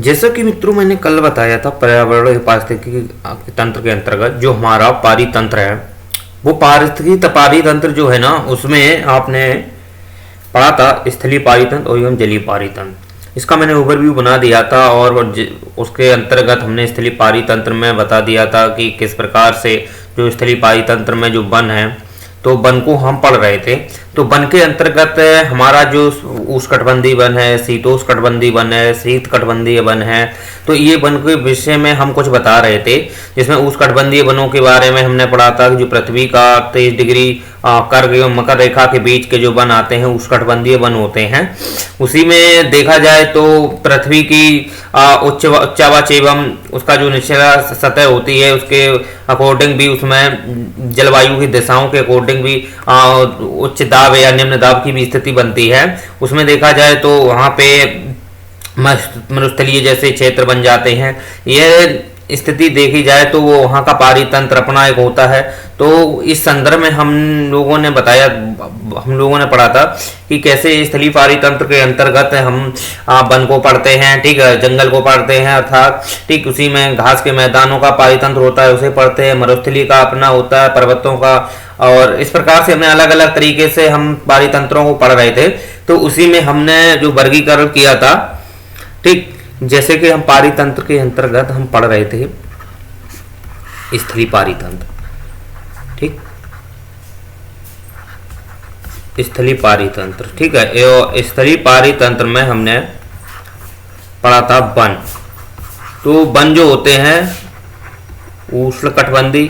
जैसा कि मित्रों मैंने कल बताया था, पर्यावरण पारिस्थितिकी तंत्र के अंतर्गत जो हमारा पारितंत्र है, वो पारितंत्र जो है ना, उसमें आपने पढ़ा था स्थलीय पारितंत्र और एवं जलीय पारितंत्र। इसका मैंने ओवरव्यू बना दिया था और उसके अंतर्गत हमने स्थलीय पारितंत्र में बता दिया था कि किस प्रकार से जो स्थलीय पारितंत्र में जो वन है, तो वन को हम पढ़ रहे थे। तो वन के अंतर्गत हमारा जो उष्णकटिबंधीय वन है, शीतोष्णकटिबंधीय वन है, शीतकटिबंधीय वन है, तो ये वन के विषय में हम कुछ बता रहे थे। जिसमें उष्णकटिबंधीय वनों के बारे में हमने पढ़ा था कि जो पृथ्वी का 23 डिग्री कर्क एवं मकर रेखा के बीच के जो वन आते हैं उष्णकटिबंधीय वन होते हैं। उसी में देखा जाए तो पृथ्वी की उच्चावच एवं उसका जो निचला सतह होती है उसके अकॉर्डिंग भी उसमें जलवायु की दिशाओं के अकॉर्डिंग भी उच्च दाब या निम्न दाब की भी स्थिति बनती है। उसमें देखा जाए तो वहाँ पे मरुस्थलीय जैसे क्षेत्र बन जाते हैं। यह स्थिति देखी जाए तो वो वहाँ का पारितंत्र अपना एक होता है। तो इस संदर्भ में हम लोगों ने पढ़ा था कि कैसे स्थलीय पारितंत्र के अंतर्गत हम वन को पढ़ते हैं, ठीक है, जंगल को पढ़ते हैं, अर्थात ठीक उसी में घास के मैदानों का पारितंत्र होता है उसे पढ़ते हैं, मरुस्थलीय का अपना होता है, पर्वतों का, और इस प्रकार से हमने अलग अलग तरीके से हम पारितंत्रों को पढ़ रहे थे। तो उसी में हमने जो वर्गीकरण किया था, ठीक, जैसे कि हम पारितंत्र के अंतर्गत हम पढ़ रहे थे स्थलीय पारितंत्र, ठीक, स्थलीय पारितंत्र, ठीक है। स्थलीय पारितंत्र में हमने पढ़ा था वन। तो वन जो होते हैं उष्णकटिबंधीय,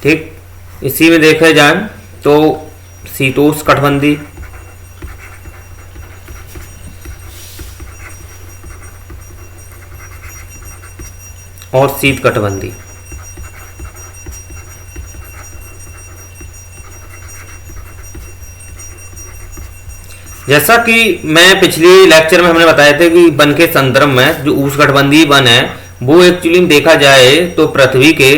ठीक, इसी में देखा जाए तो शीतोष्णकटिबंधीय और शीतकटिबंधीय। जैसा कि मैं पिछली लेक्चर में हमने बताया था कि वन के संदर्भ में जो उष्णकटिबंधीय वन है वो एक्चुअली में देखा जाए तो पृथ्वी के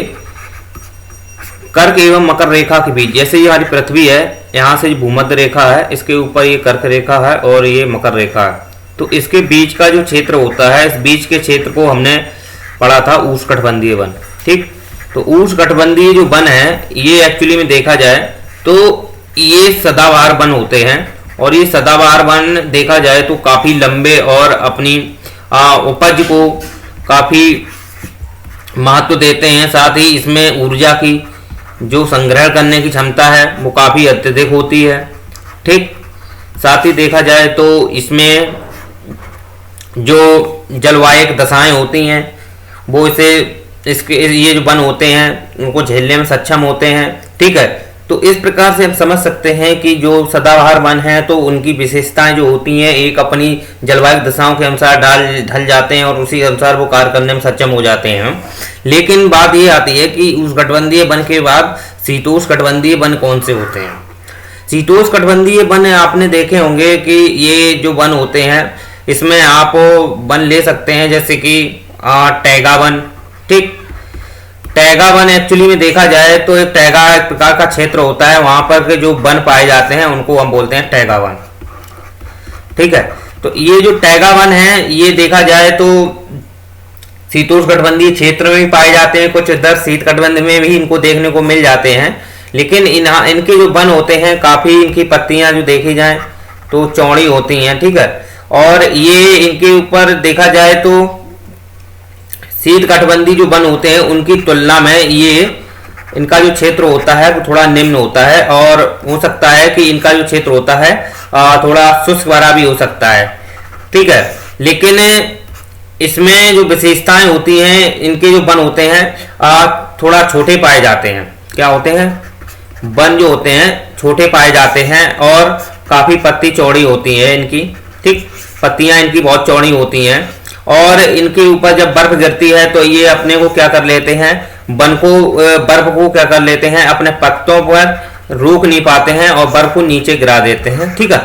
कर्क एवं मकर रेखा के बीच, जैसे ये हमारी पृथ्वी है, यहाँ से जो भूमध्य रेखा है इसके ऊपर ये कर्क रेखा है और ये मकर रेखा है, तो इसके बीच का जो क्षेत्र होता है, इस बीच के क्षेत्र को हमने पढ़ा था उष्णकटिबंधीय वन, ठीक। तो उष्णकटिबंधीय जो वन है ये एक्चुअली में देखा जाए तो ये सदाबहार वन होते हैं और ये सदाबहार वन देखा जाए तो काफी लंबे और अपनी उपज को काफी महत्व देते हैं। साथ ही इसमें ऊर्जा की जो संग्रह करने की क्षमता है वो काफी अत्यधिक होती है, ठीक। साथ ही देखा जाए तो इसमें जो जलवायु दशाएं होती हैं वो ये जो वन होते हैं उनको झेलने में सक्षम होते हैं, ठीक है। तो इस प्रकार से हम समझ सकते हैं कि जो सदाबहार वन है तो उनकी विशेषताएं जो होती हैं एक अपनी जलवायु दशाओं के अनुसार ढल जाते हैं और उसी अनुसार वो कार्य करने में सक्षम हो जाते हैं। लेकिन बात ये आती है कि उष्णकटिबंधीय वन के बाद शीतोष्णकटिबंधीय वन कौन से होते हैं। शीतोष्णकटिबंधीय वन आपने देखे होंगे कि ये जो वन होते हैं इसमें आप वन ले सकते हैं जैसे कि टैगा वन, ठीक। टैगा वन एक्चुअली में देखा जाए तो एक टैगा एक प्रकार का क्षेत्र होता है, वहां पर के जो वन पाए जाते हैं उनको हम बोलते हैं टैगा वन, ठीक है। तो ये जो टैगा वन है ये देखा जाए तो शीतोष्णकटिबंधीय क्षेत्र में भी पाए जाते हैं, कुछ इधर शीतकटिबंध में भी इनको देखने को मिल जाते हैं। लेकिन इनके जो वन होते हैं काफी इनकी पत्तियां जो देखी जाए तो चौड़ी होती हैं, ठीक है। और ये इनके ऊपर देखा जाए तो शीतकटिबंधीय जो वन होते हैं उनकी तुलना में ये इनका जो क्षेत्र होता है वो थोड़ा निम्न होता है और हो सकता है कि इनका जो क्षेत्र होता है थोड़ा शुष्क वाला भी हो सकता है, ठीक है। लेकिन इसमें जो विशेषताएं होती हैं इनके जो वन होते हैं थोड़ा छोटे पाए जाते हैं। क्या होते हैं? वन जो होते हैं छोटे पाए जाते हैं और काफी पत्ती चौड़ी होती है इनकी, ठीक, पत्तियां इनकी बहुत चौड़ी होती हैं और इनके ऊपर जब बर्फ गिरती है तो ये अपने को क्या कर लेते हैं, बर्फ को क्या कर लेते हैं, अपने पत्तों पर रोक नहीं पाते हैं और बर्फ को नीचे गिरा देते हैं, ठीक है।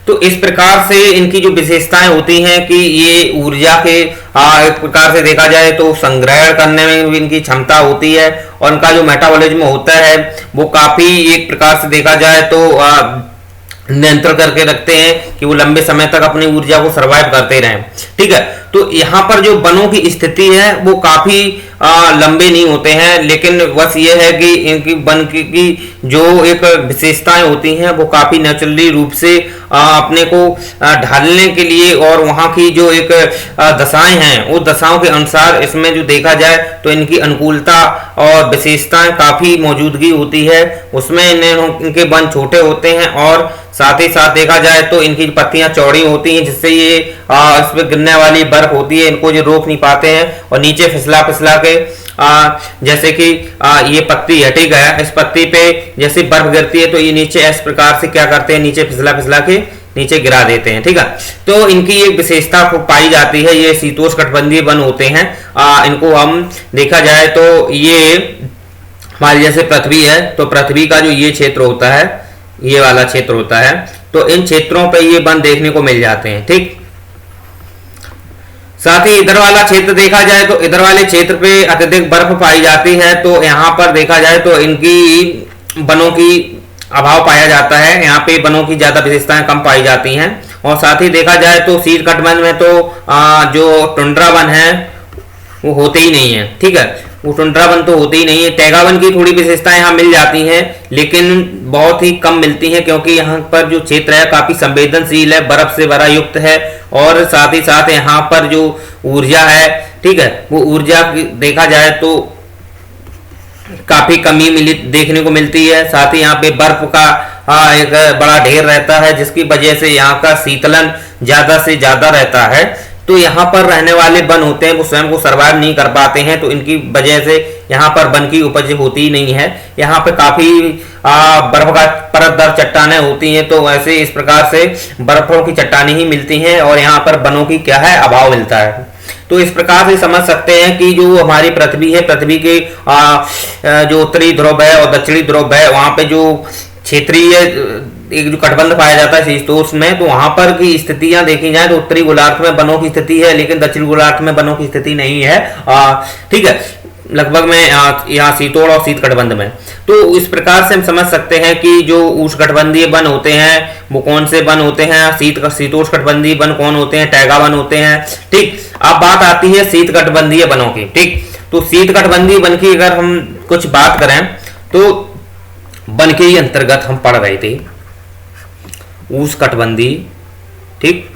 तो इस प्रकार से इनकी जो विशेषताएं होती हैं कि ये ऊर्जा के एक प्रकार से देखा जाए तो संग्रह करने में भी इनकी क्षमता होती है और इनका जो मेटाबॉलिज्म होता है वो काफी एक प्रकार से देखा जाए तो नियंत्रण करके रखते हैं कि वो लंबे समय तक अपनी ऊर्जा को सरवाइव करते रहें। ठीक है, तो यहाँ पर जो वनों की स्थिति है वो काफी लंबे नहीं होते हैं, लेकिन बस ये है कि इनकी वन की जो एक विशेषताएं होती हैं वो काफी नेचुरली रूप से अपने को ढालने के लिए और वहाँ की जो एक दशाएं हैं उस दशाओं के अनुसार इसमें जो देखा जाए तो इनकी अनुकूलता और विशेषताएं काफी मौजूदगी होती है। उसमें इनके वन छोटे होते हैं और साथ ही साथ देखा जाए तो इनकी पत्तियां चौड़ी होती हैं, जिससे ये इस पर गिरने वाली बर्फ होती है इनको जो रोक नहीं पाते हैं और नीचे फिसला फिसला के जैसे कि ये पत्ती है, ठीक है, इस पत्ती पे जैसे बर्फ गिरती है तो ये नीचे इस प्रकार से क्या करते हैं, नीचे फिसला फिसला के नीचे गिरा देते हैं। ठीक है, तो इनकी एक विशेषता पाई जाती है, ये शीतोष्णकटिबंधीय वन होते हैं। इनको हम देखा जाए तो ये हमारी जैसे पृथ्वी है तो पृथ्वी का जो ये क्षेत्र होता है, ये वाला क्षेत्र होता है, तो इन क्षेत्रों पे ये वन देखने को मिल जाते हैं। ठीक, साथ ही इधर वाला क्षेत्र देखा जाए तो इधर वाले क्षेत्र पे अत्यधिक बर्फ पाई जाती है, तो यहाँ पर देखा जाए तो इनकी वनों की अभाव पाया जाता है, यहाँ पे वनों की ज्यादा विशेषताएं कम पाई जाती हैं। और साथ ही देखा जाए तो शीतकटिबंध में तो जो टुंड्रा वन है वो होते ही नहीं है। ठीक है, वो टुंड्रा वन तो होते ही नहीं है। टैगा वन की थोड़ी विशेषताएं यहाँ मिल जाती हैं, लेकिन बहुत ही कम मिलती हैं, क्योंकि यहाँ पर जो क्षेत्र है काफी संवेदनशील है, बर्फ से भरा युक्त है और साथ ही साथ यहाँ पर जो ऊर्जा है, ठीक है, वो ऊर्जा देखा जाए तो काफी कमी देखने को मिलती है। साथ ही यहाँ पे बर्फ का एक बड़ा ढेर रहता है, जिसकी वजह से यहाँ का शीतलन ज्यादा से ज्यादा रहता है। तो यहाँ पर रहने वाले वन होते हैं वो स्वयं को सर्वाइव नहीं कर पाते हैं, तो इनकी वजह से यहाँ पर वन की उपज होती ही नहीं है। यहाँ पे काफी बर्फ का परतदार चट्टानें होती हैं, तो ऐसे इस प्रकार से बर्फों की चट्टानें ही मिलती हैं और यहाँ पर वनों की क्या है, अभाव मिलता है। तो इस प्रकार से समझ सकते हैं कि जो हमारी पृथ्वी है, पृथ्वी के जो उत्तरी ध्रुव है और दक्षिणी ध्रुव है, वहां पे जो क्षेत्रीय एक जो कटिबंध पाया जाता है शीतोष्ण में, तो वहां पर की स्थितियां देखी जाए तो उत्तरी गोलार्ध में वनों की स्थिति है, लेकिन दक्षिण गोलार्ध में वनों की स्थिति नहीं है। ठीक है, लगभग में यहाँ शीतोष्ण और शीत कटिबंध में। तो इस प्रकार से हम समझ सकते हैं कि जो उष्णकटिबंधीय वन होते हैं वो कौन से वन होते हैं, शीतोष्णकटिबंधीय वन कौन होते हैं, टैगा वन होते हैं। ठीक, अब बात आती है शीत कटिबंधीय वनों की। ठीक, तो शीत कटिबंधीय वन की अगर हम कुछ बात करें तो वन के ही अंतर्गत हम पढ़ रहे थे उष्णकटिबंधीय, ठीक,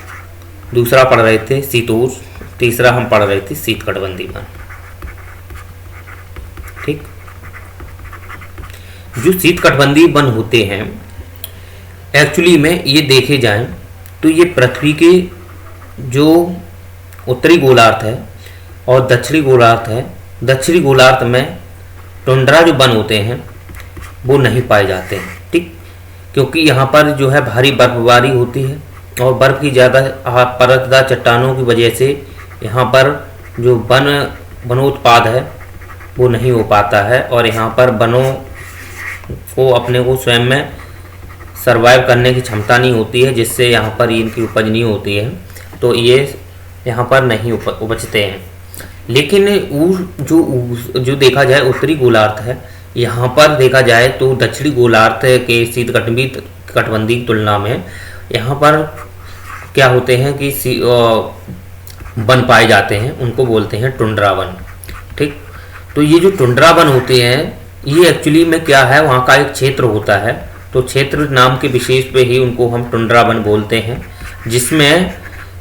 दूसरा पढ़ रहे थे शीतोष्ण, तीसरा हम पढ़ रहे थे शीत कटिबंधीय वन। ठीक, जो शीत कटिबंधीय वन होते हैं एक्चुअली में ये देखे जाएं तो ये पृथ्वी के जो उत्तरी गोलार्ध है और दक्षिणी गोलार्ध है, दक्षिणी गोलार्ध में टुंड्रा जो वन होते हैं वो नहीं पाए जाते हैं। ठीक, क्योंकि यहाँ पर जो है भारी बर्फबारी होती है और बर्फ की ज़्यादा परतदार चट्टानों की वजह से यहाँ पर जो वनोत्पाद है वो नहीं हो पाता है और यहाँ पर वनों को अपने को स्वयं में सरवाइव करने की क्षमता नहीं होती है, जिससे यहाँ पर इनकी उपज नहीं होती है, तो ये यहाँ पर नहीं उपजते हैं। लेकिन जो देखा जाए उत्तरी गोलार्ध है, यहाँ पर देखा जाए तो दक्षिणी गोलार्ध के शीत कटिबंधीय की तुलना में यहाँ पर क्या होते हैं कि वन पाए जाते हैं, उनको बोलते हैं टुंड्रा वन। ठीक, तो ये जो टुंड्रा वन होते हैं ये एक्चुअली में क्या है, वहाँ का एक क्षेत्र होता है, तो क्षेत्र नाम के विशेष पे ही उनको हम टुंड्रा वन बोलते हैं, जिसमें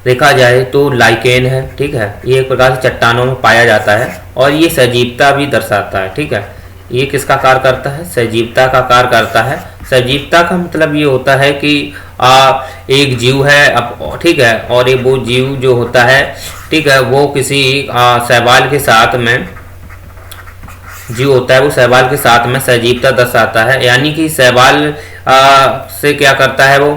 देखा जाए तो लाइकेन है। ठीक है, ये एक प्रकार से चट्टानों में पाया जाता है और ये सजीवता भी दर्शाता है। ठीक है, ये किसका कार्य करता है, सजीवता का कार्य करता है। सजीवता का मतलब ये होता है कि एक जीव है अब, ठीक है, और एक वो जीव जो होता है, ठीक है, वो किसी शैवाल के साथ में जीव होता है, वो शैवाल के साथ में सजीवता दर्शाता है, यानी कि शैवाल से क्या करता है, वो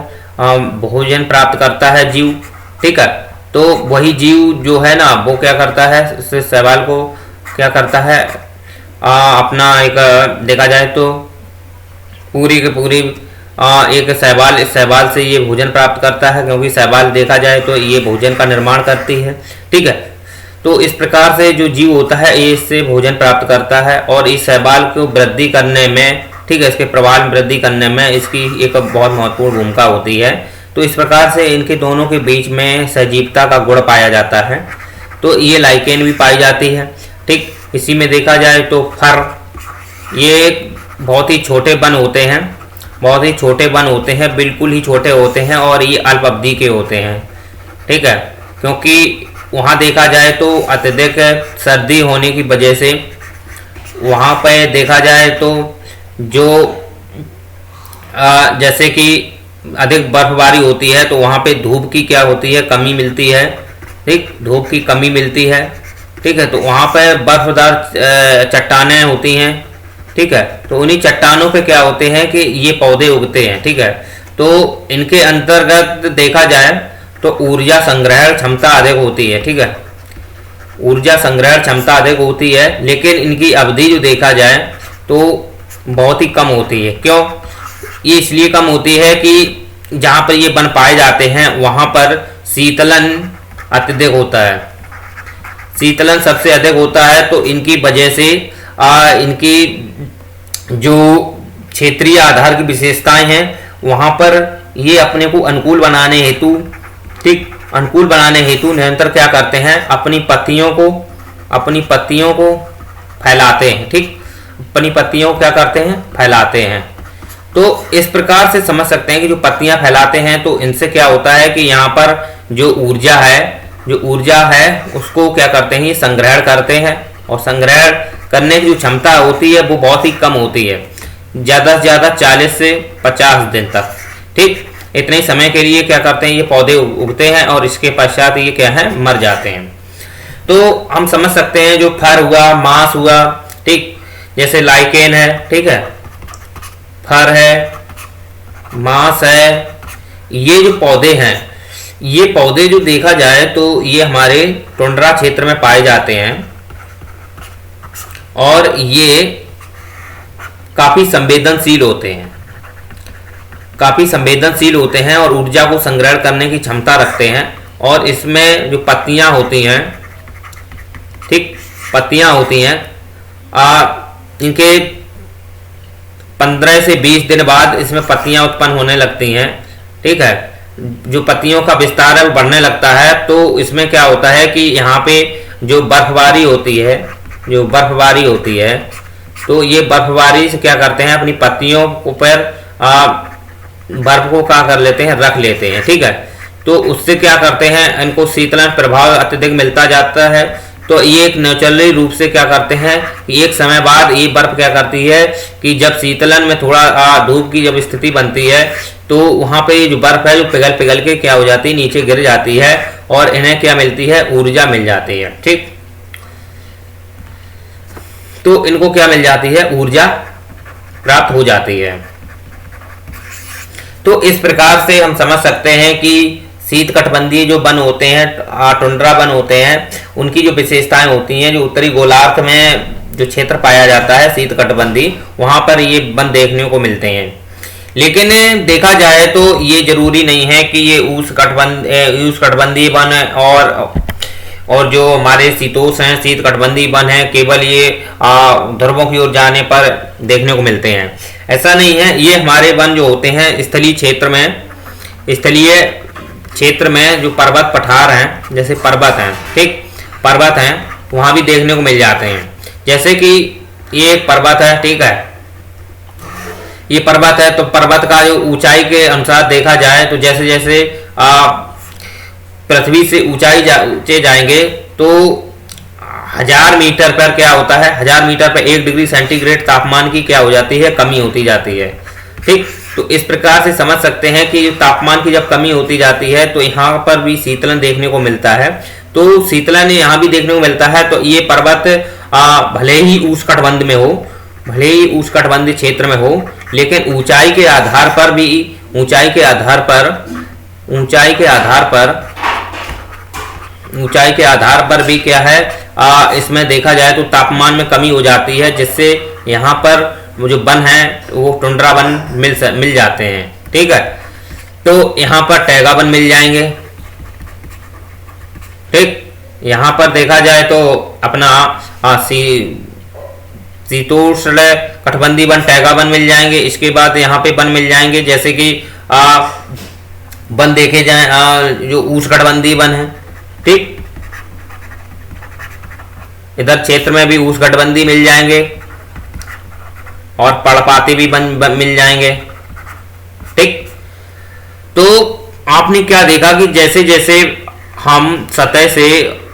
भोजन प्राप्त करता है जीव। ठीक है, तो वही जीव जो है ना वो क्या करता है, शैवाल को क्या करता है, अपना एक देखा जाए तो पूरी की पूरी एक शैवाल से ये भोजन प्राप्त करता है, क्योंकि शैवाल देखा जाए तो ये भोजन का निर्माण करती है। ठीक है, तो इस प्रकार से जो जीव होता है ये इससे भोजन प्राप्त करता है और इस शैवाल को वृद्धि करने में ठीक है, इसके प्रवाह में वृद्धि करने में इसकी एक बहुत महत्वपूर्ण भूमिका होती है। तो इस प्रकार से इनके दोनों के बीच में सजीवता का गुण पाया जाता है। तो ये लाइकेन भी पाई जाती है। ठीक, इसी में देखा जाए तो फर, ये बहुत ही छोटे वन होते हैं, बहुत ही छोटे वन होते हैं, बिल्कुल ही छोटे होते हैं और ये अल्प अवधि के होते हैं। ठीक है, क्योंकि वहाँ देखा जाए तो अत्यधिक सर्दी होने की वजह से वहाँ पे देखा जाए तो जो जैसे कि अधिक बर्फबारी होती है तो वहाँ पे धूप की क्या होती है, कमी मिलती है। ठीक, धूप की कमी मिलती है। ठीक है, तो वहाँ पे बर्फदार चट्टानें होती हैं। ठीक है, तो उन्हीं चट्टानों पे क्या होते हैं कि ये पौधे उगते हैं। ठीक है, तो इनके अंतर्गत देखा जाए तो ऊर्जा संग्रहण क्षमता अधिक होती है। ठीक है, ऊर्जा संग्रहण क्षमता अधिक होती है, लेकिन इनकी अवधि जो देखा जाए तो बहुत ही कम होती है। क्यों? ये इसलिए कम होती है कि जहाँ पर ये वन पाए जाते हैं वहाँ पर शीतलन अत्यधिक होता है, शीतलन सबसे अधिक होता है। तो इनकी वजह से इनकी जो क्षेत्रीय आधार की विशेषताएं हैं वहाँ पर ये अपने को अनुकूल बनाने हेतु, ठीक, अनुकूल बनाने हेतु निरंतर क्या करते हैं, अपनी पत्तियों को फैलाते हैं। ठीक, अपनी पत्तियों को क्या करते हैं, फैलाते हैं। तो इस प्रकार से समझ सकते हैं कि जो पत्तियां फैलाते हैं तो इनसे क्या होता है कि यहाँ पर जो ऊर्जा है उसको क्या करते हैं, संग्रहण करते हैं। और संग्रहण करने की जो क्षमता होती है वो बहुत ही कम होती है, ज़्यादा से ज़्यादा 40 से 50 दिन तक। ठीक, इतने ही समय के लिए क्या करते हैं, ये पौधे उगते हैं और इसके पश्चात ये क्या है, मर जाते हैं। तो हम समझ सकते हैं जो फर हुआ, मांस हुआ, ठीक, जैसे लाइकेन है, ठीक है, फर है, मांस है, ये जो पौधे हैं, ये पौधे जो देखा जाए तो ये हमारे टुंड्रा क्षेत्र में पाए जाते हैं और ये काफ़ी संवेदनशील होते हैं और ऊर्जा को संग्रहण करने की क्षमता रखते हैं। और इसमें जो पत्तियां होती हैं, ठीक, पत्तियां होती हैं, इनके 15 से 20 दिन बाद इसमें पत्तियां उत्पन्न होने लगती हैं। ठीक है, जो पत्तियों का विस्तार है वो बढ़ने लगता है। तो इसमें क्या होता है कि यहाँ पे जो बर्फबारी होती है तो ये बर्फबारी से क्या करते हैं, अपनी पत्तियों पर बर्फ को क्या कर लेते हैं, रख लेते हैं। ठीक है, तो उससे क्या करते हैं, इनको शीतलन प्रभाव अत्यधिक मिलता जाता है। तो ये एक नेचुरली रूप से क्या करते हैं, एक समय बाद ये बर्फ क्या करती है कि जब शीतलन में थोड़ा धूप की जब स्थिति बनती है तो वहाँ पे जो बर्फ है जो पिघल के क्या हो जाती है, नीचे गिर जाती है और इन्हें क्या मिलती है, ऊर्जा मिल जाती है। ठीक, तो इनको क्या मिल जाती है, ऊर्जा प्राप्त हो जाती है। तो इस प्रकार से हम समझ सकते हैं कि शीतकटिबंधीय जो वन होते हैं, टुंड्रा वन होते हैं, उनकी जो विशेषताएं होती हैं, जो उत्तरी गोलार्ध में जो क्षेत्र पाया जाता है शीतकटिबंधी, वहां पर ये वन देखने को मिलते हैं। लेकिन देखा जाए तो ये जरूरी नहीं है कि ये उष्णकटिबंधीय वन और जो हमारे शीतोष्ण हैं, शीतकटिबंधीय वन है, केवल ये ध्रुवों की ओर जाने पर देखने को मिलते हैं। ऐसा नहीं है, ये हमारे वन जो होते हैं स्थलीय क्षेत्र में जो पर्वत पठार हैं, जैसे पर्वत हैं, ठीक, पर्वत हैं, वहाँ भी देखने को मिल जाते हैं। जैसे कि ये एक पर्वत है, ठीक है, ये पर्वत है, तो पर्वत का जो ऊंचाई के अनुसार देखा जाए तो जैसे जैसे पृथ्वी से ऊंचाई जाएंगे तो 1000 मीटर पर क्या होता है, 1000 मीटर पर 1 डिग्री सेंटीग्रेड तापमान की क्या हो जाती है, कमी होती जाती है। ठीक, तो इस प्रकार से समझ सकते हैं कि तापमान की जब कमी होती जाती है तो यहाँ पर भी शीतलन देखने को मिलता है। तो शीतलन यहाँ भी देखने को मिलता है। तो ये पर्वत भले ही उष्णकटिबंध में हो, भले ही उष्णकटिबंधीय क्षेत्र में हो, लेकिन ऊंचाई के आधार पर भी क्या है, इसमें देखा जाए तो तापमान में कमी हो जाती है, जिससे यहाँ पर जो वन है वो टुंड्रा वन मिल जाते हैं। ठीक है, तो यहाँ पर टैगा वन मिल जाएंगे। ठीक, यहाँ पर देखा जाए तो अपना शीतोष्ण कटिबंधीय वन, टैगा वन मिल जाएंगे। इसके बाद यहाँ पे वन मिल जाएंगे जैसे कि वन देखे जाए जो उष्णकटिबंधीय वन है, ठीक। इधर क्षेत्र में भी उष्णकटिबंधीय मिल जाएंगे और पर्णपाती भी वन मिल जाएंगे, ठीक। तो आपने क्या देखा कि जैसे जैसे हम सतह से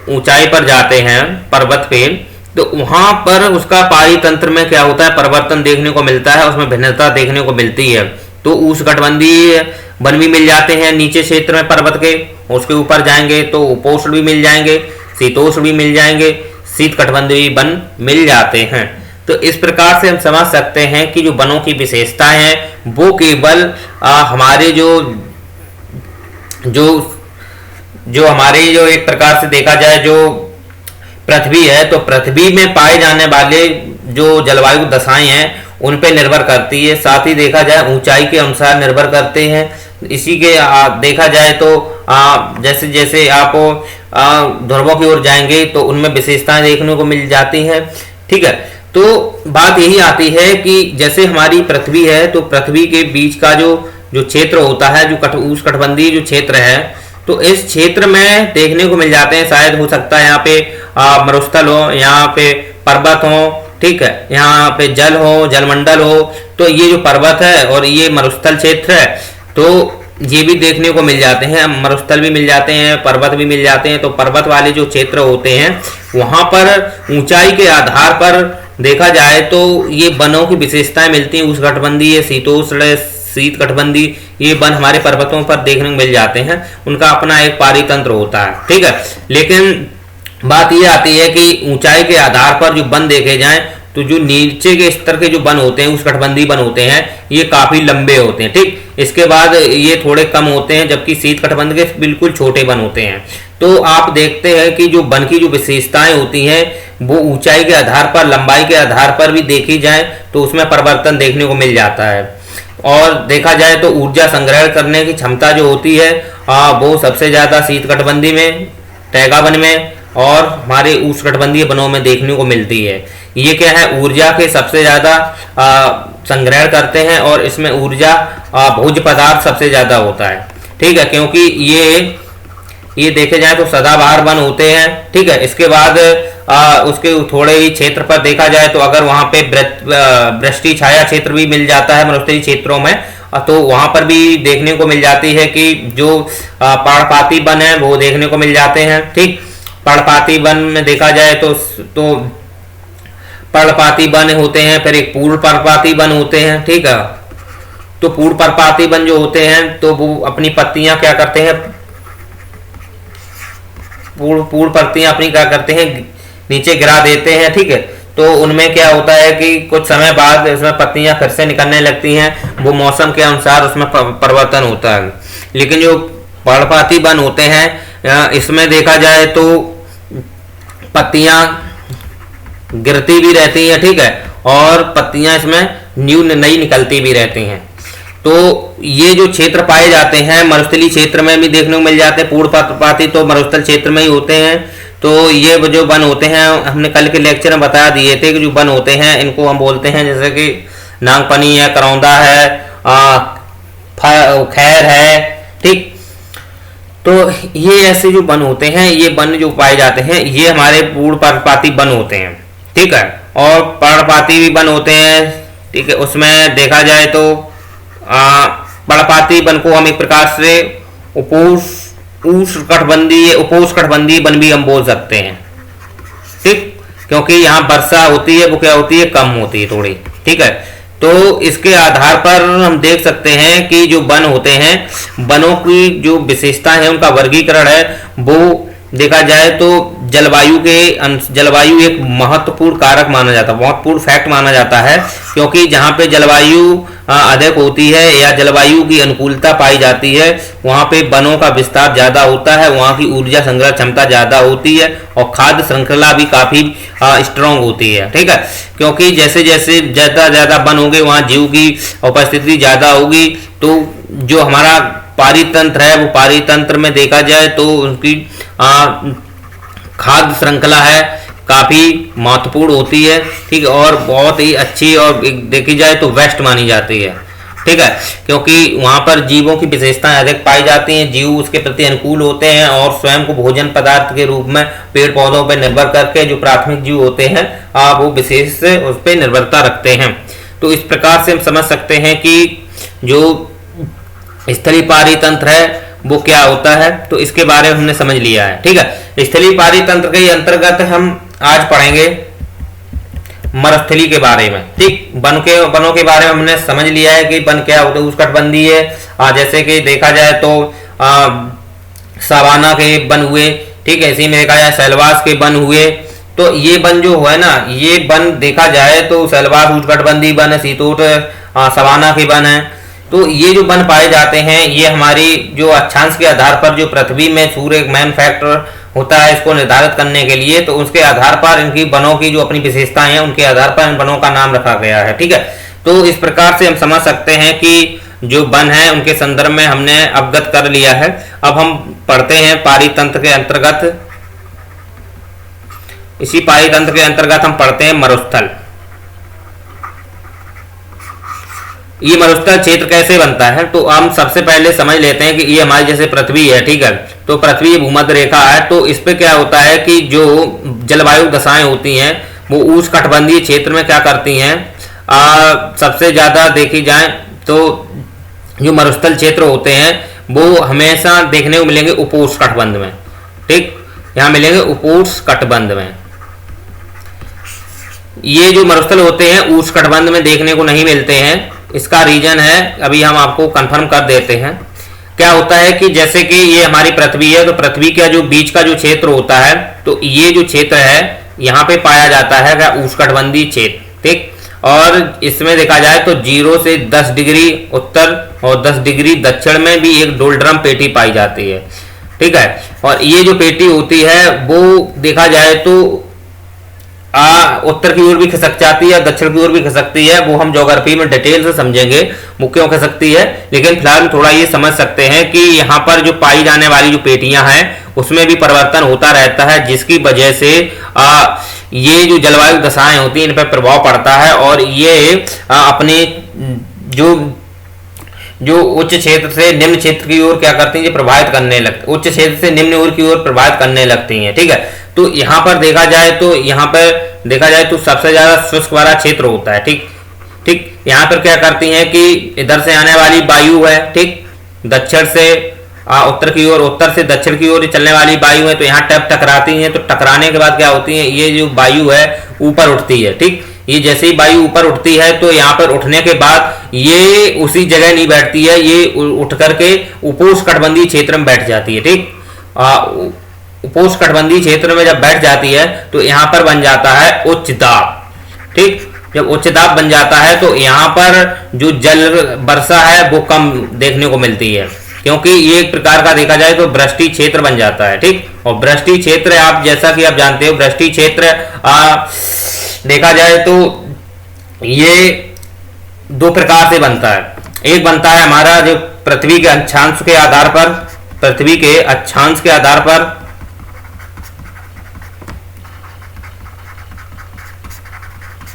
ऊंचाई पर जाते हैं पर्वत पे, तो वहां पर उसका पारितंत्र में क्या होता है, परिवर्तन देखने को मिलता है, उसमें भिन्नता देखने को मिलती है। तो उष्णकटिबंधीय वन भी मिल जाते हैं नीचे क्षेत्र में पर्वत के, उसके ऊपर जाएंगे तो उपोष्ण भी मिल जाएंगे, शीतोष्ण भी मिल जाएंगे, शीत कटिबंधीय वन मिल जाते हैं। तो इस प्रकार से हम समझ सकते हैं कि जो वनों की विशेषताएं हैं वो केवल हमारे जो हमारे जो एक प्रकार से देखा जाए जो पृथ्वी है, तो पृथ्वी में पाए जाने वाले जो जलवायु दशाएं हैं उन पे निर्भर करती है। साथ ही देखा जाए ऊंचाई के अनुसार निर्भर करते हैं। इसी के देखा जाए तो जैसे जैसे आप ध्रुवों की ओर जाएंगे तो उनमें विशेषताएं देखने को मिल जाती हैं, ठीक है। तो बात यही आती है कि जैसे हमारी पृथ्वी है, तो पृथ्वी के बीच का जो क्षेत्र होता है, जो उष्णकटिबंधीय जो क्षेत्र है, तो इस क्षेत्र में देखने को मिल जाते हैं। शायद हो सकता है यहाँ पे मरुस्थल हो, यहाँ पे पर्वत हो, ठीक है, यहाँ पे जल हो, जलमंडल हो। तो ये जो पर्वत है और ये मरुस्थल क्षेत्र है, तो ये भी देखने को मिल जाते हैं। मरुस्थल भी मिल जाते हैं, पर्वत भी मिल जाते हैं। तो पर्वत वाले जो क्षेत्र होते हैं वहां पर ऊंचाई के आधार पर देखा जाए तो ये वनों की विशेषताएं मिलती हैं। उष्णकटिबंधीय, शीतोष्ण, शीत कटिबंधीय, ये वन हमारे पर्वतों पर देखने को मिल जाते हैं। उनका अपना एक पारितंत्र होता है, ठीक है। लेकिन बात यह आती है कि ऊंचाई के आधार पर जो वन देखे जाएं तो जो नीचे के स्तर के जो वन होते हैं, उष्णकटिबंधीय वन होते हैं, ये काफी लंबे होते हैं, ठीक। इसके बाद ये थोड़े कम होते हैं, जबकि शीत कटिबंधीय के बिल्कुल छोटे वन होते हैं। तो आप देखते हैं कि जो वन की जो विशेषताएं होती हैं वो ऊंचाई के आधार पर, लंबाई के आधार पर भी देखी जाए तो उसमें परिवर्तन देखने को मिल जाता है। और देखा जाए तो ऊर्जा संग्रहण करने की क्षमता जो होती है वो सबसे ज्यादा शीत कटिबंधीय में, टैगा वन में और हमारे उष्णकटिबंधीय वनों में देखने को मिलती है। ये क्या है, ऊर्जा के सबसे ज्यादा संग्रहण करते हैं और इसमें ऊर्जा भोज्य पदार्थ सबसे ज्यादा होता है, ठीक है। क्योंकि ये देखे जाए तो सदाबहार वन होते हैं, ठीक है। इसके बाद उसके थोड़े ही क्षेत्र पर देखा जाए तो अगर वहां पे वृष्टि छाया क्षेत्र भी मिल जाता है मरुस्थलीय क्षेत्रों में, तो वहां पर भी देखने को मिल जाती है कि जो पर्णपाती वन है वो देखने को मिल जाते हैं, ठीक। पर्णपाती वन में देखा जाए तो पर्णपाती वन होते हैं, फिर एक पूर्ण पर्णपाती वन होते हैं, ठीक है। तो पूर्ण पर्णपाती वन जो होते हैं तो वो अपनी पत्तियां क्या करते हैं, पूर्ण पत्तियां अपनी क्या करते हैं, नीचे गिरा देते हैं, ठीक है। तो उनमें क्या होता है कि कुछ समय बाद उसमें पत्तियां फिर से निकलने लगती हैं, वो मौसम के अनुसार उसमें परिवर्तन होता है। लेकिन जो पर्णपाती वन होते हैं इसमें देखा जाए तो पत्तियां गिरती भी रहती हैं, ठीक है, और पत्तियां इसमें नई निकलती भी रहती हैं। तो ये जो क्षेत्र पाए जाते हैं मरुस्थलीय क्षेत्र में भी देखने को मिल जाते हैं। पूर्ण पर्णपाती तो मरुस्थल क्षेत्र में ही होते हैं। तो ये जो वन होते हैं हमने कल के लेक्चर में बता दिए थे कि जो वन होते हैं इनको हम बोलते हैं जैसे कि नागपनी है, करौंदा है, खैर है, ठीक। तो ये ऐसे जो वन होते हैं, ये वन जो पाए जाते हैं ये हमारे पूर्ण पर्णपाती वन होते हैं, ठीक है। और पर्णपाती भी वन होते हैं, ठीक है। उसमें देखा जाए तो पर्णपाती वन को हम एक प्रकार से उपोष्णकटिबंधीय वन भी हम बोल सकते हैं, ठीक। क्योंकि यहाँ वर्षा होती है वो क्या होती है, कम होती है थोड़ी, ठीक है। तो इसके आधार पर हम देख सकते हैं कि जो वन होते हैं, वनों की जो विशेषता है उनका वर्गीकरण है वो देखा जाए तो जलवायु एक महत्वपूर्ण कारक माना जाता है, महत्वपूर्ण फैक्ट माना जाता है। क्योंकि जहाँ पे जलवायु अधिक होती है या जलवायु की अनुकूलता पाई जाती है वहाँ पे वनों का विस्तार ज्यादा होता है, वहाँ की ऊर्जा संग्रह क्षमता ज्यादा होती है और खाद्य श्रृंखला भी काफी स्ट्रांग होती है, ठीक है। क्योंकि जैसे जैसे ज्यादा वन होंगे वहाँ जीव की उपस्थिति ज्यादा होगी। तो जो हमारा पारितंत्र है वो पारितंत्र में देखा जाए तो उनकी खाद्य श्रृंखला है काफी महत्वपूर्ण होती है, ठीक है, और बहुत ही अच्छी और देखी जाए तो बेस्ट मानी जाती है, ठीक है, क्योंकि वहां पर जीवों की विशेषताएं अधिक पाई जाती हैं, जीव उसके प्रति अनुकूल होते हैं और स्वयं को भोजन पदार्थ के रूप में पेड़ पौधों पर निर्भर करके जो प्राथमिक जीव होते हैं वो विशेष उस पर निर्भरता रखते हैं। तो इस प्रकार से हम समझ सकते हैं कि जो स्थलीय पारितंत्र है वो क्या होता है, तो इसके बारे में हमने समझ लिया है, ठीक है। स्थलीय पारितंत्र के अंतर्गत हम आज पढ़ेंगे मरुस्थली के बारे में, ठीक। वनों के बारे में हमने समझ लिया है कि वन क्या होता है, उष्णकटिबंधीय है, जैसे कि देखा जाए तो सवाना के वन हुए, ठीक है, इसी में देखा जाए सेलवास के वन हुए। तो ये वन जो है ना, ये वन देखा जाए तो सेलवास उष्णकटिबंधीय वन है, शीतोष्ण सवाना के वन है। तो ये जो वन पाए जाते हैं ये हमारी जो अक्षांश के आधार पर जो पृथ्वी में सूर्य एक मैन फैक्टर होता है इसको निर्धारित करने के लिए, तो उसके आधार पर इनकी वनों की जो अपनी विशेषताएं हैं उनके आधार पर इन वनों का नाम रखा गया है, ठीक है। तो इस प्रकार से हम समझ सकते हैं कि जो वन है उनके संदर्भ में हमने अवगत कर लिया है। अब हम पढ़ते हैं पारितंत्र के अंतर्गत, इसी पारितंत्र के अंतर्गत हम पढ़ते हैं मरुस्थल। ये मरुस्थल क्षेत्र कैसे बनता है, तो हम सबसे पहले समझ लेते हैं कि ये हमारी जैसे पृथ्वी है, ठीक है, तो पृथ्वी भूमध्य रेखा है, तो इस पे क्या होता है कि जो जलवायु दशाएं होती हैं वो उष्णकटिबंधीय क्षेत्र में क्या करती हैं, सबसे ज्यादा देखी जाए तो जो मरुस्थल क्षेत्र होते हैं वो हमेशा देखने को मिलेंगे उपोष्णकटिबंध में, ठीक, यहाँ मिलेंगे उपोष्णकटिबंध में। ये जो मरुस्थल होते हैं उष्णकटिबंध में देखने को नहीं मिलते हैं, इसका रीजन है अभी हम आपको कंफर्म कर देते हैं। क्या होता है कि जैसे कि ये हमारी पृथ्वी है, तो पृथ्वी का जो बीच का जो क्षेत्र होता है, तो ये जो क्षेत्र है यहाँ पे पाया जाता है क्या, उष्णकटिबंधीय क्षेत्र, ठीक। और इसमें देखा जाए तो 0 से 10 डिग्री उत्तर और 10 डिग्री दक्षिण में भी एक डोलड्रम पेटी पाई जाती है, ठीक है। और ये जो पेटी होती है वो देखा जाए तो उत्तर की ओर भी खिसक जाती है, दक्षिण की ओर भी खिसकती है, वो हम ज्योग्राफी में डिटेल से समझेंगे वो क्यों खिसकती है। लेकिन फिलहाल थोड़ा ये समझ सकते हैं कि यहाँ पर जो पाई जाने वाली जो पेटियां हैं उसमें भी परिवर्तन होता रहता है, जिसकी वजह से ये जो जलवायु दशाएं होती हैं इन पर प्रभाव पड़ता है और ये अपने जो उच्च क्षेत्र से निम्न क्षेत्र की ओर क्या करती हैं, प्रभावित करने लगती, उच्च क्षेत्र से निम्न ओर की ओर प्रभावित करने लगती हैं, ठीक है। तो यहाँ पर देखा जाए तो सबसे ज्यादा शुष्क वाला क्षेत्र होता है, ठीक ठीक। यहाँ पर क्या करती हैं कि इधर से आने वाली वायु है, ठीक, दक्षिण से उत्तर की ओर, उत्तर से दक्षिण की ओर चलने वाली वायु है, तो यहाँ टकराती हैं। तो टकराने के बाद क्या होती है, ये जो वायु है ऊपर उठती है, ठीक। ये जैसे ही वायु ऊपर उठती है तो यहाँ पर उठने के बाद ये उसी जगह नहीं बैठती है, ये उठ करके उपोष्णकटिबंधीय क्षेत्र में बैठ जाती है, ठीक। उपोष्णकटिबंधीय क्षेत्र में जब बैठ जाती है तो यहाँ पर बन जाता है उच्च दाब, ठीक। जब उच्च दाब बन जाता है तो यहाँ पर जो जल वर्षा है वो कम देखने को मिलती है, क्योंकि ये एक प्रकार का देखा जाए तो वृष्टि क्षेत्र बन जाता है, ठीक। और वृष्टि क्षेत्र आप जैसा कि आप जानते हो, वृष्टि क्षेत्र देखा जाए तो ये दो प्रकार से बनता है। एक बनता है हमारा जो पृथ्वी के अक्षांश के आधार पर, पृथ्वी के अक्षांश के आधार पर,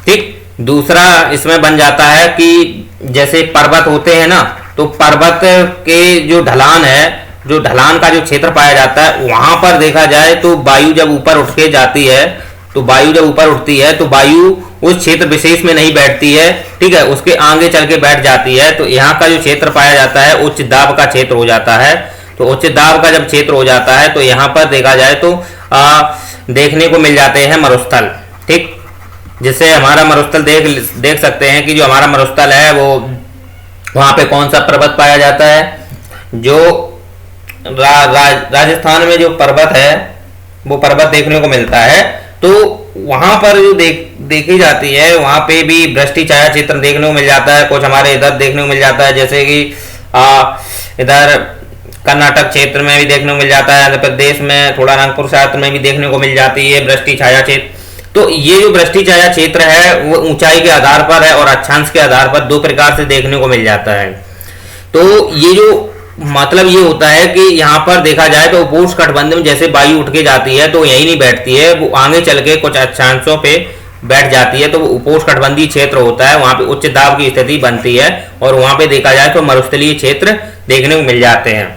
ठीक। दूसरा इसमें बन जाता है कि जैसे पर्वत होते हैं ना, तो पर्वत के जो ढलान है, जो ढलान का जो क्षेत्र पाया जाता है वहां पर देखा जाए तो वायु जब ऊपर उठ के जाती है, तो वायु जब ऊपर उठती है तो वायु उस क्षेत्र विशेष में नहीं बैठती है, ठीक है, उसके आगे चल के बैठ जाती है। तो यहाँ का जो क्षेत्र पाया जाता है उच्च दाब का क्षेत्र हो जाता है। तो उच्च दाब का जब क्षेत्र हो जाता है तो यहाँ पर देखा जाए तो देखने को मिल जाते हैं मरुस्थल, ठीक। जिससे हमारा मरुस्थल देख सकते हैं कि जो हमारा मरुस्थल है वो वहां पे कौन सा पर्वत पाया जाता है, जो राजस्थान में जो पर्वत है वो पर्वत देखने को मिलता है। तो वहां पर जो देखी जाती है वहां पे भी वृष्टि छाया क्षेत्र देखने को मिल जाता है। कुछ हमारे इधर देखने को मिल जाता है, जैसे कि इधर कर्नाटक क्षेत्र में भी देखने को मिल जाता है, आंध्र प्रदेश में थोड़ा नागपुर क्षेत्र में भी देखने को मिल जाती है वृष्टि छाया क्षेत्र। तो ये जो वृष्टि छाया क्षेत्र है वो ऊंचाई के आधार पर है और अक्षांश के आधार पर दो प्रकार से देखने को मिल जाता है। तो ये जो मतलब ये होता है कि यहाँ पर देखा जाए तो उपोष्ण कटिबंध में जैसे वायु उठ के जाती है तो यही नहीं बैठती है, वो आगे चल के कुछ अक्षांशों पे बैठ जाती है, तो वो उपोष्ण कटिबंधीय क्षेत्र होता है, वहां पे उच्च दाब की स्थिति बनती है और वहां पे देखा जाए तो मरुस्थलीय क्षेत्र देखने को मिल जाते हैं।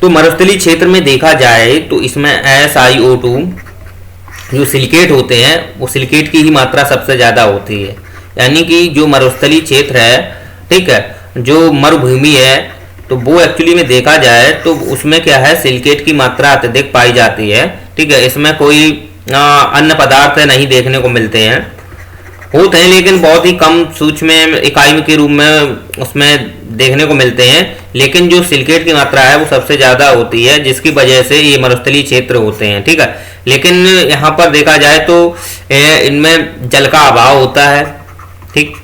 तो मरुस्थलीय क्षेत्र में देखा जाए तो इसमें SiO2 जो सिलिकेट होते हैं वो सिलिकेट की ही मात्रा सबसे ज़्यादा होती है, यानी कि जो मरुस्थलीय क्षेत्र है, ठीक है, जो मरुभूमि है, तो वो एक्चुअली में देखा जाए तो उसमें क्या है, सिलिकेट की मात्रा अत्यधिक पाई जाती है, ठीक है। इसमें कोई अन्य पदार्थ नहीं देखने को मिलते हैं, होते हैं लेकिन बहुत ही कम सूक्ष्म इकाई के रूप में उसमें देखने को मिलते हैं, लेकिन जो सिलिकेट की मात्रा है वो सबसे ज़्यादा होती है, जिसकी वजह से ये मरुस्थलीय क्षेत्र होते हैं, ठीक है। लेकिन यहाँ पर देखा जाए तो इनमें जल का अभाव होता है, ठीक,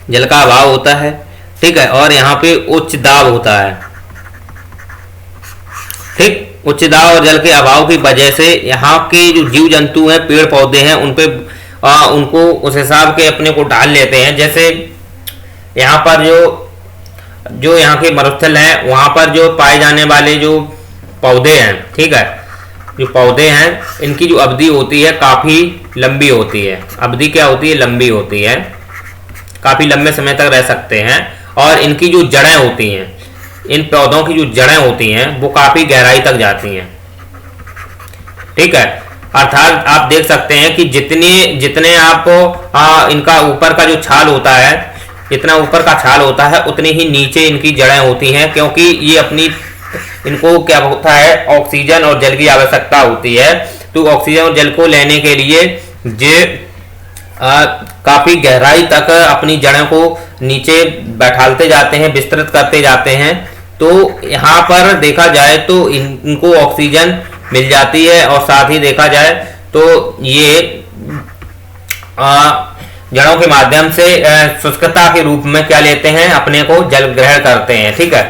जल का अभाव होता है, ठीक है, और यहाँ पे उच्च दाब होता है, ठीक। उच्च दाब और जल के अभाव की वजह से यहाँ के जो जीव जंतु हैं, पेड़ पौधे हैं, उन पे उनको उस हिसाब के अपने को ढाल लेते हैं। जैसे यहाँ पर जो यहाँ के मरुस्थल हैं, वहाँ पर जो पाए जाने वाले जो पौधे हैं, ठीक है, जो पौधे हैं इनकी जो अवधि होती है काफ़ी लंबी होती है। अवधि क्या होती है? लंबी होती है, काफ़ी लंबे समय तक रह सकते हैं। और इनकी जो जड़ें होती हैं, इन पौधों की जो जड़ें होती हैं वो काफ़ी गहराई तक जाती हैं, ठीक है। अर्थात आप देख सकते हैं कि जितने आपको इनका ऊपर का जो छाल होता है, जितना ऊपर का छाल होता है उतनी ही नीचे इनकी जड़ें होती हैं, क्योंकि ये इनको क्या होता है, ऑक्सीजन और जल की आवश्यकता होती है। तो ऑक्सीजन और जल को लेने के लिए ये काफ़ी गहराई तक अपनी जड़ों को नीचे बैठालते जाते हैं, विस्तृत करते जाते हैं। तो यहाँ पर देखा जाए तो इनको ऑक्सीजन मिल जाती है और साथ ही देखा जाए तो ये जड़ों के माध्यम से शुष्कता के रूप में क्या लेते हैं, अपने को जल ग्रहण करते हैं, ठीक है।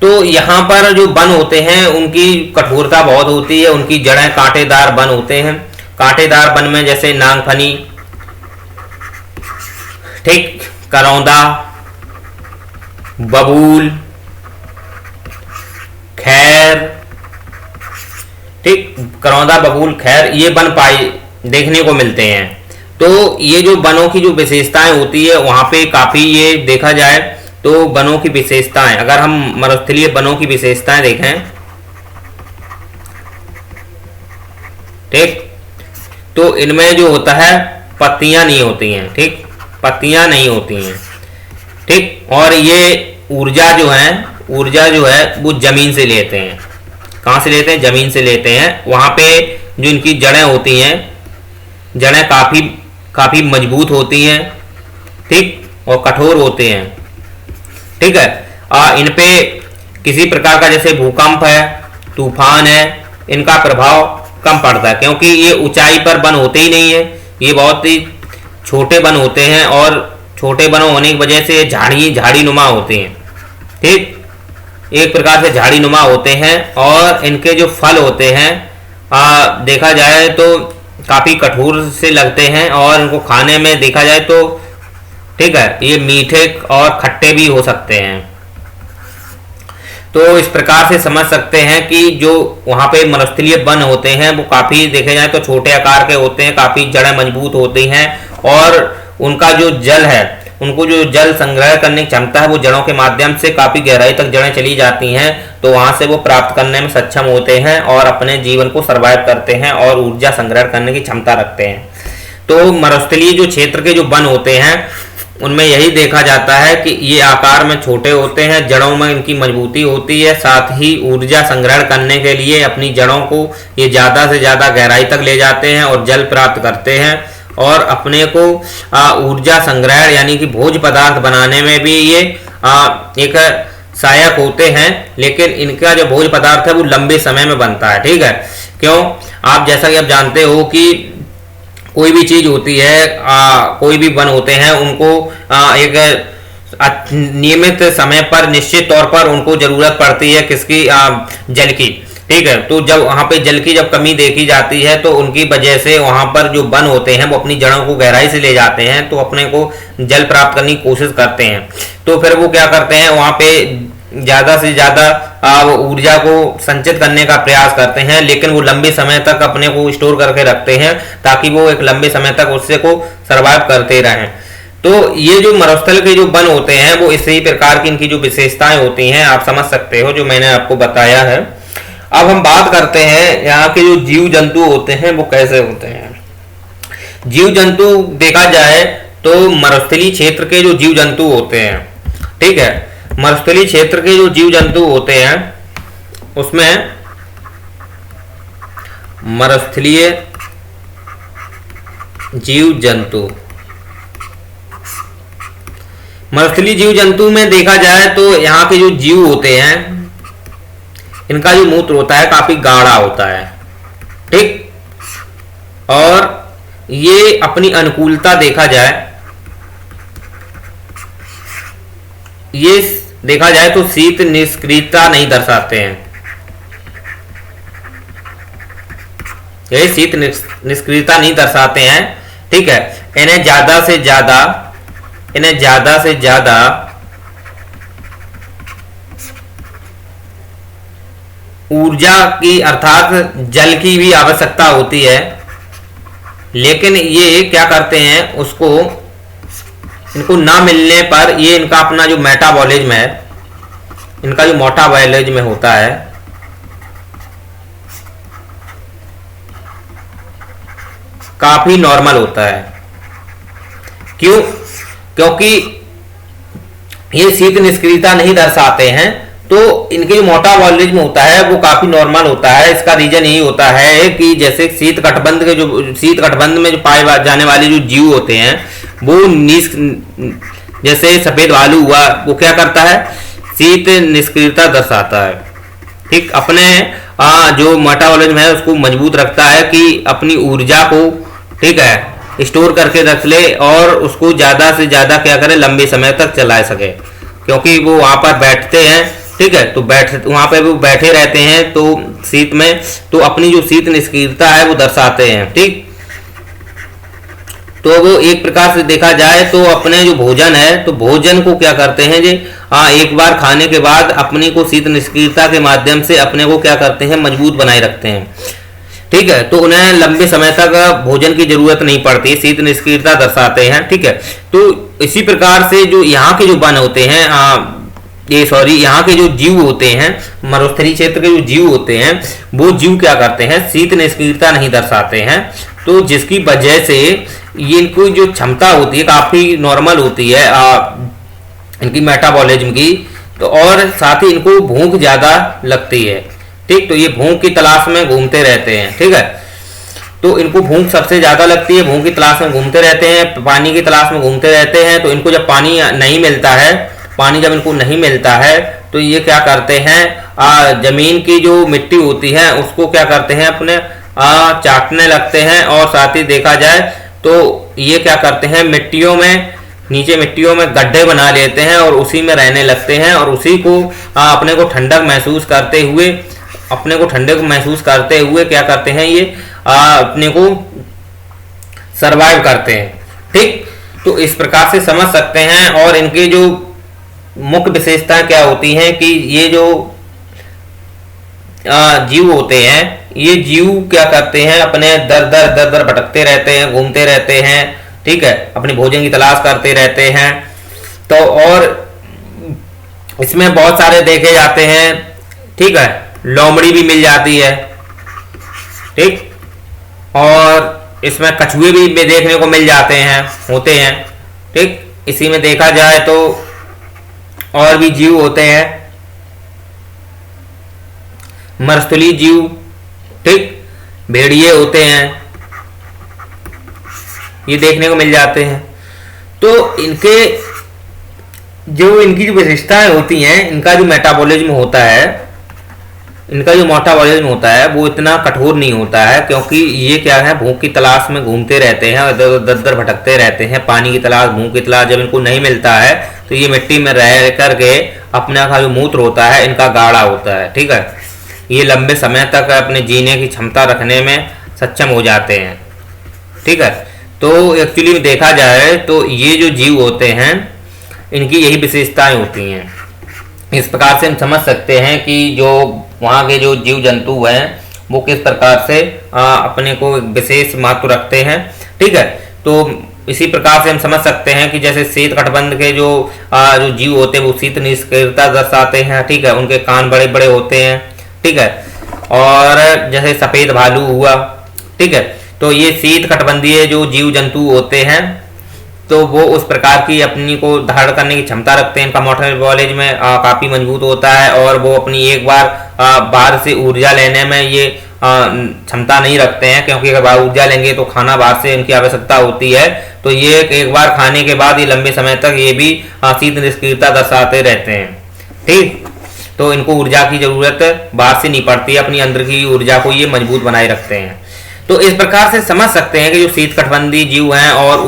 तो यहाँ पर जो वन होते हैं उनकी कठोरता बहुत होती है, उनकी जड़ें कांटेदार वन होते हैं। कांटेदार वन में जैसे नागफनी, ठीक, करौंदा, बबूल, खैर, ठीक, करौंदा, बबूल, खैर, ये वन पाई देखने को मिलते हैं। तो ये जो वनों की जो विशेषताएं होती है वहां पे काफी ये देखा जाए तो वनों की विशेषताएं, अगर हम मरुस्थलीय वनों की विशेषताएं देखें, ठीक, तो इनमें जो होता है पत्तियां नहीं होती हैं, ठीक, पत्तियां नहीं होती हैं, ठीक। और ये ऊर्जा जो है वो जमीन से लेते हैं। कहाँ से लेते हैं? जमीन से लेते हैं। वहाँ पे जो इनकी जड़ें होती हैं, जड़ें काफ़ी मजबूत होती हैं, ठीक, और कठोर होते हैं, ठीक है। इन पे किसी प्रकार का जैसे भूकंप है, तूफान है, इनका प्रभाव कम पड़ता है, क्योंकि ये ऊंचाई पर वन होते ही नहीं है, ये बहुत ही छोटे वन होते हैं और छोटे वन होने की वजह से झाड़ी नुमा होते हैं, ठीक, एक प्रकार से झाड़ी नुमा होते हैं। और इनके जो फल होते हैं देखा जाए तो काफ़ी कठोर से लगते हैं और इनको खाने में देखा जाए तो, ठीक है, ये मीठे और खट्टे भी हो सकते हैं। तो इस प्रकार से समझ सकते हैं कि जो वहाँ पे मरुस्थलीय वन होते हैं वो काफ़ी देखे जाए तो छोटे आकार के होते हैं, काफ़ी जड़ें मजबूत होती हैं और उनका जो जल है, उनको जो जल संग्रह करने की क्षमता है वो जड़ों के माध्यम से काफ़ी गहराई तक जड़ें चली जाती हैं, तो वहाँ से वो प्राप्त करने में सक्षम होते हैं और अपने जीवन को सर्वाइव करते हैं और ऊर्जा संग्रह करने की क्षमता रखते हैं। तो मरुस्थलीय जो क्षेत्र के जो वन होते हैं उनमें यही देखा जाता है कि ये आकार में छोटे होते हैं, जड़ों में इनकी मजबूती होती है, साथ ही ऊर्जा संग्रहण करने के लिए अपनी जड़ों को ये ज़्यादा से ज़्यादा गहराई तक ले जाते हैं और जल प्राप्त करते हैं और अपने को ऊर्जा संग्रहण यानी कि भोज्य पदार्थ बनाने में भी ये एक सहायक होते हैं। लेकिन इनका जो भोज्य पदार्थ है वो लंबे समय में बनता है, ठीक है। क्यों? आप जैसा कि आप जानते हो कि कोई भी चीज़ होती है, कोई भी वन होते हैं, उनको एक नियमित समय पर निश्चित तौर पर उनको ज़रूरत पड़ती है किसकी? जल की। ठीक है। तो जब वहां पे जल की जब कमी देखी जाती है तो उनकी वजह से वहां पर जो वन होते हैं वो अपनी जड़ों को गहराई से ले जाते हैं, तो अपने को जल प्राप्त करने की कोशिश करते हैं। तो फिर वो क्या करते हैं, वहां पे ज्यादा से ज्यादा ऊर्जा को संचित करने का प्रयास करते हैं, लेकिन वो लंबे समय तक अपने को स्टोर करके रखते हैं ताकि वो एक लंबे समय तक उससे को सरवाइव करते रहें। तो ये जो मरुस्थल के जो वन होते हैं वो इसी प्रकार की इनकी जो विशेषताएं होती हैं आप समझ सकते हो, जो मैंने आपको बताया है। अब हम बात करते हैं यहाँ के जो जीव जंतु होते हैं वो कैसे होते हैं। जीव जंतु देखा जाए तो मरुस्थलीय क्षेत्र के जो जीव जंतु होते हैं, ठीक है, मरुस्थलीय क्षेत्र के जो जीव जंतु होते हैं उसमें मरुस्थलीय जीव जंतु मरुस्थलीय जीव जंतु में देखा जाए तो यहाँ के जो जीव होते हैं इनका जो मूत्र होता है काफी गाढ़ा होता है, ठीक। और ये अपनी अनुकूलता देखा जाए, ये देखा जाए तो शीत निष्क्रियता नहीं दर्शाते हैं, ये शीत निष्क्रियता नहीं दर्शाते हैं, ठीक है। इन्हें ज्यादा से ज्यादा ऊर्जा की अर्थात जल की भी आवश्यकता होती है, लेकिन ये क्या करते हैं उसको, इनको ना मिलने पर ये इनका अपना जो मेटाबॉलिज्म है, इनका जो मेटाबॉलिज्म होता है काफी नॉर्मल होता है। क्यों? क्योंकि ये शीत निष्क्रियता नहीं दर्शाते हैं, तो इनके जो मेटाबॉलिज्म होता है वो काफी नॉर्मल होता है। इसका रीजन यही होता है कि जैसे शीत कटिबंध में जो पाए जाने वाले जो जीव होते हैं वो जैसे सफेद भालू हुआ, वो क्या करता है, शीत निष्क्रियता दर्शाता है, ठीक। अपने जो मेटाबॉलिज्म है उसको मजबूत रखता है कि अपनी ऊर्जा को, ठीक है, स्टोर करके रख ले और उसको ज्यादा से ज्यादा क्या करे, लंबे समय तक चला सके। क्योंकि वो वहां पर बैठते हैं, ठीक है, तो वहां पे वो बैठे रहते हैं तो शीत में, तो अपनी जो शीत निष्क्रियता है वो दर्शाते हैं, ठीक। तो वो एक प्रकार से देखा जाए तो अपने जो भोजन है, तो भोजन को क्या करते हैं जी, एक बार खाने के बाद अपनी को शीत निष्क्रियता के माध्यम से अपने को क्या करते हैं, मजबूत बनाए रखते हैं, ठीक है। तो उन्हें लंबे समय तक भोजन की जरूरत नहीं पड़ती, शीत निष्क्रियता दर्शाते हैं, ठीक है। तो इसी प्रकार से जो यहाँ के जो वन होते हैं, यहाँ के जो जीव होते हैं, मरुस्थलीय क्षेत्र के जो जीव होते हैं, वो जीव क्या करते हैं, शीत निष्क्रियता नहीं दर्शाते हैं। तो जिसकी वजह से ये इनको जो क्षमता होती है काफी नॉर्मल होती है इनकी मेटाबॉलिज्म की, तो और साथ ही इनको भूख ज्यादा लगती है, ठीक। तो ये भूख की तलाश में घूमते रहते हैं, ठीक है। तो इनको भूख सबसे ज्यादा लगती है, भूख की तलाश में घूमते रहते हैं, पानी की तलाश में घूमते रहते हैं। तो इनको जब पानी नहीं मिलता है, पानी जब इनको नहीं मिलता है तो ये क्या करते हैं, जमीन की जो मिट्टी होती है उसको क्या करते हैं, अपने चाटने लगते हैं। और साथ ही देखा जाए तो ये क्या करते हैं, नीचे मिट्टियों में गड्ढे बना लेते हैं और उसी में रहने लगते हैं, और उसी को अपने को ठंडक महसूस करते हुए क्या करते हैं, ये अपने को सरवाइव करते हैं, ठीक। तो इस प्रकार से समझ सकते हैं। और इनके जो मुख्य विशेषताएं क्या होती हैं कि ये जो जीव होते हैं, ये जीव क्या करते हैं, अपने दर दर भटकते रहते हैं, घूमते रहते हैं, ठीक है, अपने भोजन की तलाश करते रहते हैं। तो और इसमें बहुत सारे देखे जाते हैं, ठीक है, लोमड़ी भी मिल जाती है, ठीक। और इसमें कछुए भी देखने को मिल जाते हैं, होते हैं, ठीक। इसी में देखा जाए तो और भी जीव होते हैं, मरुस्थलीय जीव, ठीक, भेड़िए होते हैं, ये देखने को मिल जाते हैं। तो इनकी जो विशेषताएं होती हैं, इनका जो मेटाबॉलिज्म होता है वो इतना कठोर नहीं होता है, क्योंकि ये क्या है, भूख की तलाश में घूमते रहते हैं, दर भटकते रहते हैं, पानी की तलाश, भूख की तलाश। जब इनको नहीं मिलता है तो ये मिट्टी में रह करके अपना का जो मूत्र होता है इनका गाढ़ा होता है, ठीक है। ये लंबे समय तक अपने जीने की क्षमता रखने में सक्षम हो जाते हैं। ठीक है, तो एक्चुअली में देखा जाए तो ये जो जीव होते हैं इनकी यही विशेषताएं होती हैं। इस प्रकार से हम समझ सकते हैं कि जो वहाँ के जो जीव जंतु हैं वो किस प्रकार से अपने को एक विशेष महत्व रखते हैं। ठीक है, तो इसी प्रकार से हम समझ सकते हैं कि जैसे शीत कटिबंध के जो जीव होते हैं वो शीत निष्क्रियता दर्शाते हैं। ठीक है, उनके कान बड़े बड़े होते हैं। ठीक है, और जैसे सफेद भालू हुआ। ठीक है, तो ये शीत कटिबंधीय जो जीव जंतु होते हैं तो वो उस प्रकार की अपनी को धारण करने की क्षमता रखते हैं। इनका मेटाबॉलिज्म में काफी मजबूत होता है और वो अपनी एक बार बाहर से ऊर्जा लेने में ये क्षमता नहीं रखते हैं, क्योंकि अगर बाहर ऊर्जा लेंगे तो खाना बाहर से इनकी आवश्यकता होती है। तो ये एक बार खाने के बाद ये लंबे समय तक ये भी शीत निष्क्रियता दर्शाते रहते हैं। ठीक, तो इनको ऊर्जा की जरूरत बाहर से नहीं पड़ती, अपनी अंदर की ऊर्जा को ये मजबूत बनाए रखते हैं। तो इस प्रकार से समझ सकते हैं कि जो शीतकटिबंधीय जीव हैं और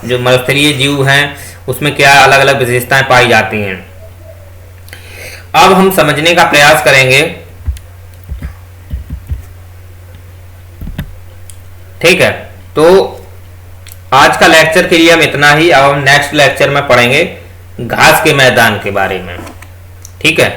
जो मरुस्थलीय जीव हैं उसमें क्या अलग अलग विशेषताएं पाई जाती हैं। अब हम समझने का प्रयास करेंगे। ठीक है, तो आज का लेक्चर के लिए हम इतना ही। अब हम नेक्स्ट लेक्चर में पढ़ेंगे घास के मैदान के बारे में। ठीक है।